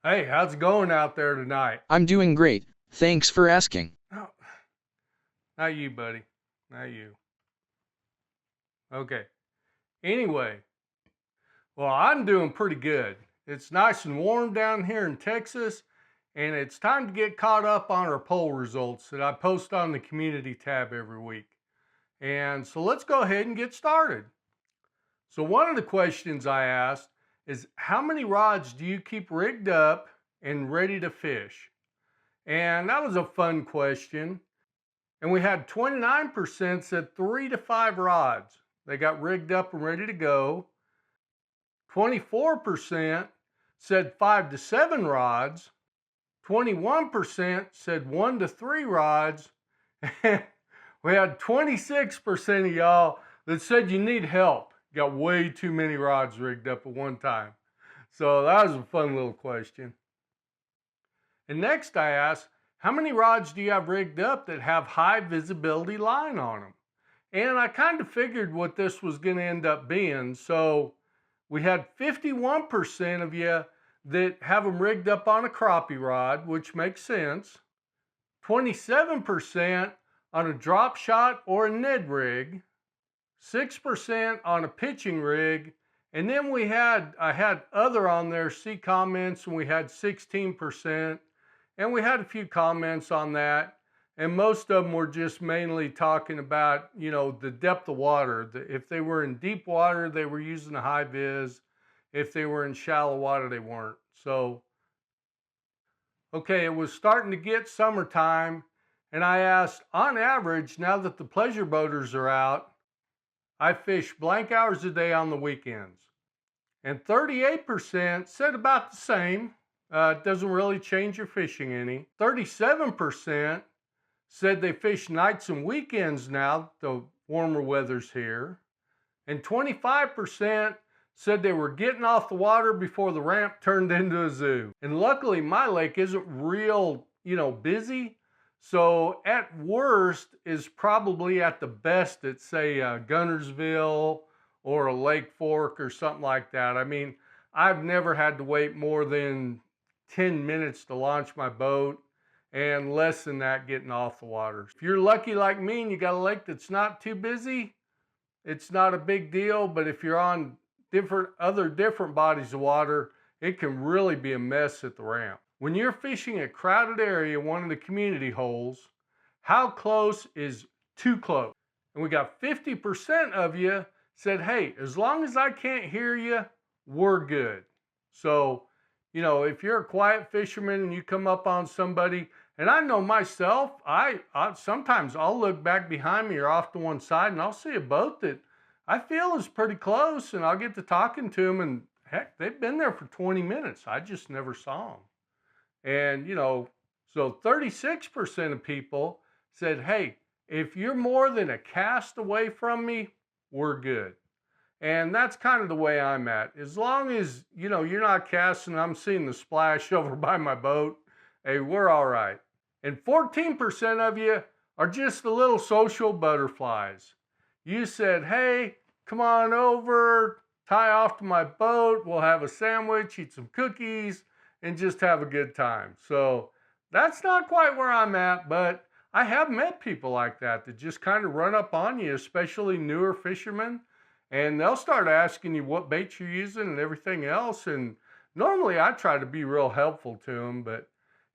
Hey, how's it going out there tonight? I'm doing great, thanks for asking. Oh, not you, buddy. Not you. Okay. Anyway, well, I'm doing pretty good. It's nice and warm down here in Texas, and it's time to get caught up on our poll results that I post on the community tab every week. And so let's go ahead and get started. So, one of the questions I asked is how many rods do you keep rigged up and ready to fish? And that was a fun question. And we had 29% said 3 to 5 rods. They got rigged up and ready to go. 24% said 5 to 7 rods. 21% said 1 to 3 rods. And we had 26% of y'all that said you need help. Got way too many rods rigged up at one time. So that was a fun little question. And next I asked, how many rods do you have rigged up that have high visibility line on them? And I kind of figured what this was going to end up being. So we had 51% of you that have them rigged up on a crappie rod, which makes sense. 27% on a drop shot or a Ned rig. 6% on a pitching rig. And then I had other on there, see comments, and we had 16%. And we had a few comments on that. And most of them were just mainly talking about, the depth of water. If they were in deep water, they were using a high vis. If they were in shallow water, they weren't. So, okay, it was starting to get summertime. And I asked, on average, now that the pleasure boaters are out, I fish blank hours a day on the weekends. And 38% said about the same. It doesn't really change your fishing any. 37% said they fish nights and weekends now, the warmer weather's here. And 25% said they were getting off the water before the ramp turned into a zoo. And luckily my lake isn't real, busy. So at worst is probably at the best at say Gunnersville or a Lake Fork or something like that. I mean, I've never had to wait more than 10 minutes to launch my boat and less than that getting off the water. If you're lucky like me and you got a lake that's not too busy, it's not a big deal. But if you're on different bodies of water, it can really be a mess at the ramp. When you're fishing a crowded area, one of the community holes, how close is too close? And we got 50% of you said, hey, as long as I can't hear you, we're good. So, if you're a quiet fisherman and you come up on somebody, and I know myself, I sometimes I'll look back behind me or off to one side and I'll see a boat that I feel is pretty close, and I'll get to talking to them, and heck, they've been there for 20 minutes. I just never saw them. And, so 36% of people said, hey, if you're more than a cast away from me, we're good. And that's kind of the way I'm at. As long as, you're not casting, I'm seeing the splash over by my boat, hey, we're all right. And 14% of you are just the little social butterflies. You said, hey, come on over, tie off to my boat, we'll have a sandwich, eat some cookies, and just have a good time. So that's not quite where I'm at, but I have met people like that just kind of run up on you, especially newer fishermen, and they'll start asking you what bait you're using and everything else. And normally I try to be real helpful to them, but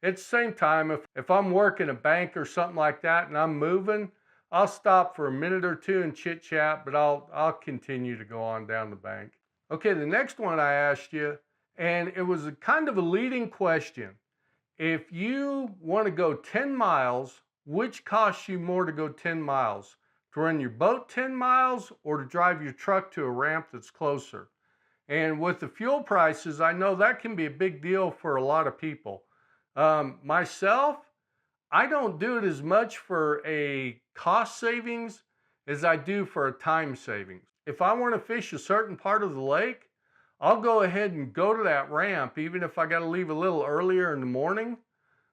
at the same time, if I'm working a bank or something like that and I'm moving, I'll stop for a minute or two and chit chat, but I'll continue to go on down the bank. Okay, the next one I asked you, and it was a kind of a leading question. If you want to go 10 miles, which costs you more to go 10 miles? To run your boat 10 miles or to drive your truck to a ramp that's closer? And with the fuel prices, I know that can be a big deal for a lot of people. Myself, I don't do it as much for a cost savings as I do for a time savings. If I want to fish a certain part of the lake, I'll go ahead and go to that ramp, even if I got to leave a little earlier in the morning.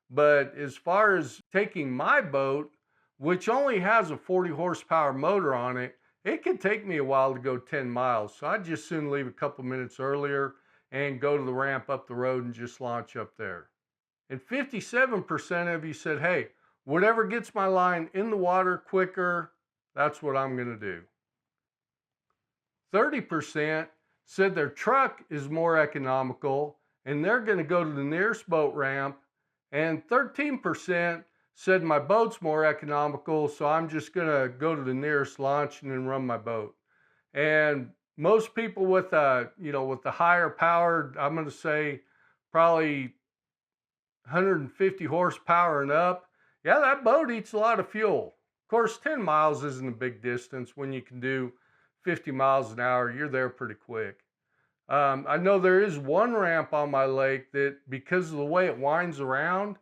But as far as taking my boat, which only has a 40 horsepower motor on it, it could take me a while to go 10 miles. So I'd just soon leave a couple minutes earlier and go to the ramp up the road and just launch up there. And 57% of you said, hey, whatever gets my line in the water quicker, that's what I'm going to do. 30% said their truck is more economical and they're going to go to the nearest boat ramp. And 13% said my boat's more economical, so I'm just going to go to the nearest launch and then run my boat. And most people with with the higher powered, I'm going to say probably 150 horsepower and up, yeah, that boat eats a lot of fuel. Of course, 10 miles isn't a big distance. When you can do 50 miles an hour, you're there pretty quick. I know there is one ramp on my lake that, because of the way it winds around,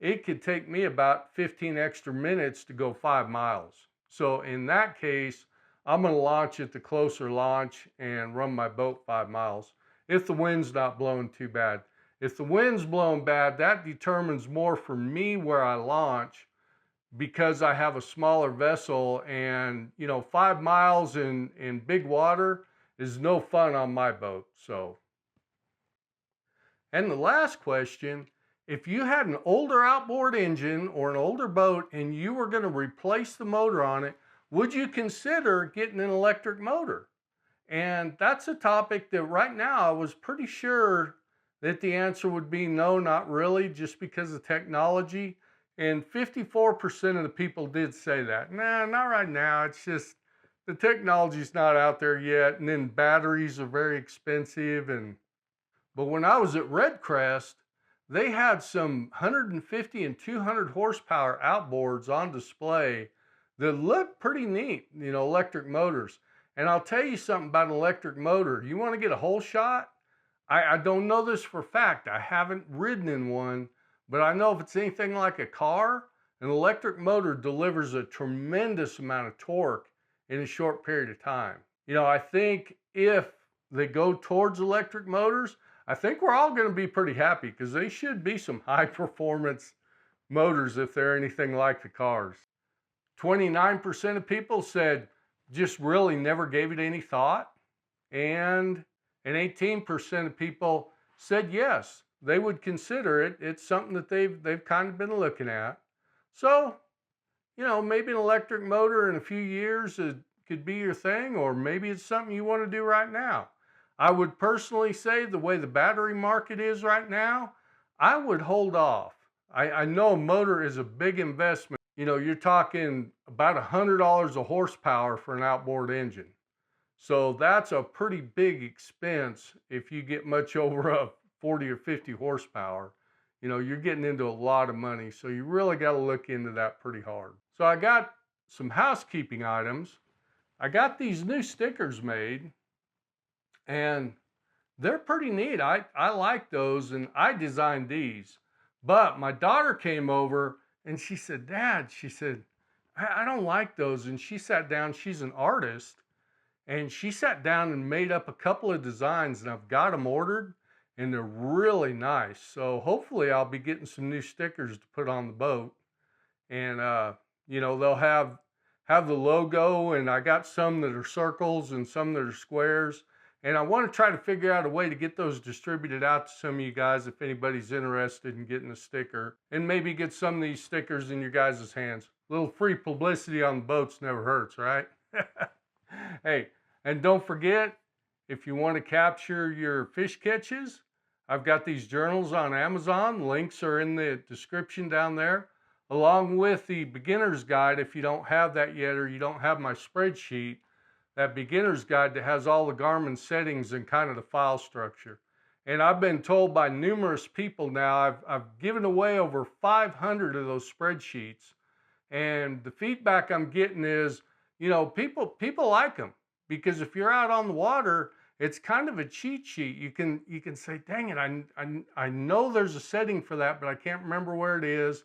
it could take me about 15 extra minutes to go 5 miles. So in that case, I'm going to launch at the closer launch and run my boat 5 miles if the wind's not blowing too bad. If the wind's blowing bad, that determines more for me where I launch, because I have a smaller vessel, and 5 miles in big water is no fun on my boat. So, and the last question, if you had an older outboard engine or an older boat and you were going to replace the motor on it, would you consider getting an electric motor? And that's a topic that right now I was pretty sure that the answer would be no, not really, just because of technology. And 54% of the people did say that. Nah, not right now. It's just the technology's not out there yet. And then batteries are very expensive. But when I was at Redcrest, they had some 150 and 200 horsepower outboards on display that looked pretty neat, electric motors. And I'll tell you something about an electric motor. You want to get a whole shot? I don't know this for a fact. I haven't ridden in one, but I know if it's anything like a car, an electric motor delivers a tremendous amount of torque in a short period of time. I think if they go towards electric motors, I think we're all going to be pretty happy, because they should be some high performance motors if they're anything like the cars. 29% of people said just really never gave it any thought. And 18% of people said yes, they would consider it. It's something that they've kind of been looking at. So, maybe an electric motor in a few years could be your thing, or maybe it's something you want to do right now. I would personally say, the way the battery market is right now, I would hold off. I know a motor is a big investment. You're talking about $100 a horsepower for an outboard engine. So that's a pretty big expense if you get much over a 40 or 50 horsepower. You're getting into a lot of money. So you really got to look into that pretty hard. So I got some housekeeping items. I got these new stickers made, and they're pretty neat. I like those, and I designed these. But my daughter came over and she said, Dad, she said, I don't like those. And she sat down, she's an artist, and she sat down and made up a couple of designs, and I've got them ordered, and they're really nice. So hopefully I'll be getting some new stickers to put on the boat. And, they'll have the logo, and I got some that are circles and some that are squares. And I want to try to figure out a way to get those distributed out to some of you guys if anybody's interested in getting a sticker, and maybe get some of these stickers in your guys' hands. A little free publicity on the boats never hurts, right? Hey, and don't forget, if you want to capture your fish catches, I've got these journals on Amazon. Links are in the description down there, along with the beginner's guide. If you don't have that yet, or you don't have my spreadsheet, that beginner's guide that has all the Garmin settings and kind of the file structure. And I've been told by numerous people now, I've given away over 500 of those spreadsheets. And the feedback I'm getting is, people like them, because if you're out on the water, it's kind of a cheat sheet. You can say, dang it, I know there's a setting for that, but I can't remember where it is.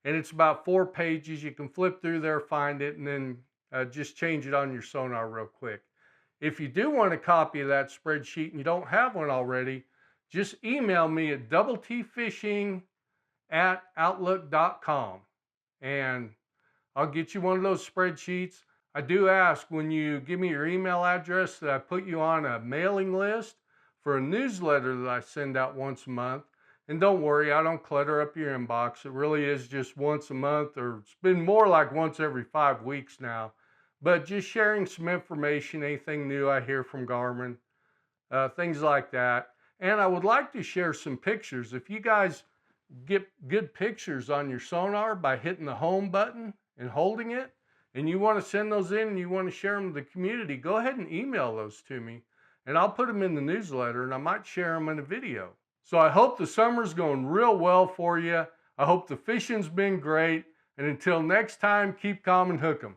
And it's about 4 pages. You can flip through there, find it, and then just change it on your sonar real quick. If you do want a copy of that spreadsheet and you don't have one already, just email me at doubletfishing@outlook.com, and I'll get you one of those spreadsheets. I do ask, when you give me your email address, that I put you on a mailing list for a newsletter that I send out once a month. And don't worry, I don't clutter up your inbox. It really is just once a month, or it's been more like once every 5 weeks now. But just sharing some information, anything new I hear from Garmin, things like that. And I would like to share some pictures. If you guys get good pictures on your sonar by hitting the home button and holding it, and you want to send those in and you want to share them with the community, go ahead and email those to me, and I'll put them in the newsletter, and I might share them in a video. So I hope the summer's going real well for you. I hope the fishing's been great. And until next time, keep calm and hook 'em.